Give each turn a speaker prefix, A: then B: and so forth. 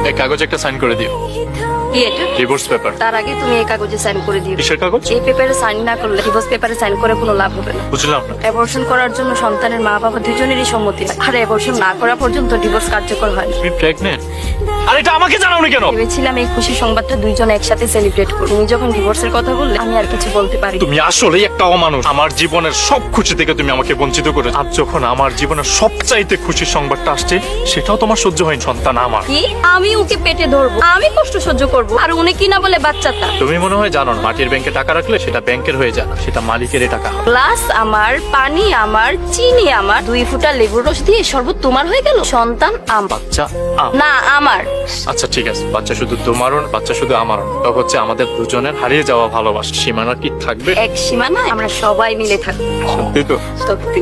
A: এই কাগজে একটা সাইন করে দিও।
B: কি এটা?
A: Divorce paper.
B: তার আগে তুমি এই কাগজে সাইন করে দিও।
A: কিসের কাগজ?
B: এই পেপারে সাইন না করলে ডিভোর্স পেপারে সাইন করে কোনো লাভ হবে না।
A: বুঝলাম না।
B: অ্যাবর্শন করার জন্য সন্তানের মা বাবা দুজনেরই সম্মতি লাগে। আর অ্যাবর্শন না করা পর্যন্ত ডিভোর্স কার্যকর হয় না।
A: তুমি প্রেগন্যান্ট? আর এটা আমাকে জানাওনি কেন?
B: ভেবেছিলাম এই খুশি সংবাদটা দুইজন একসাথে সেলিব্রেট করব। তুমি যখন ডিভোর্সের কথা বললে আমি আর কিছু বলতে পারি।
A: তুমি আসলেই একটা অমানুষ। আমার জীবনের সব খুশি থেকে তুমি আমাকে বঞ্চিত করেছো। আজ যখন আমার জীবনের সবচাইতে খুশির সংবাদটা আসছে, সেটাও তোমার সহ্য হয়নি। সন্তান আমার।
B: কি? আমি ওকে পেটে ধরবো, আমি কষ্ট সহ্য করব, আর উনি কি না বলে বাচ্চাটা।
A: তুমি মনে হয় জানো না, মাটির ব্যাংকে টাকা রাখলে সেটা ব্যাংকের হয়ে যায় না, সেটা মালিকেরই টাকা হয়।
B: গ্লাস আমার, পানি আমার, চিনি আমার, 2 ফুটা লেবুর রস দিয়ে শরবত তোমার হয়ে গেল। সন্তান আমার
A: বাচ্চা
B: না, আমার।
A: আচ্ছা ঠিক আছে, বাচ্চা শুধু তোমারও না, বাচ্চা শুধু আমারও না। তো হচ্ছে আমাদের দুজনের হারিয়ে যাওয়া ভালোবাসা সীমানা কি থাকবে?
B: এক সীমানায় আমরা সবাই মিলে থাকবো।
A: সত্যি তো?
B: সত্যি।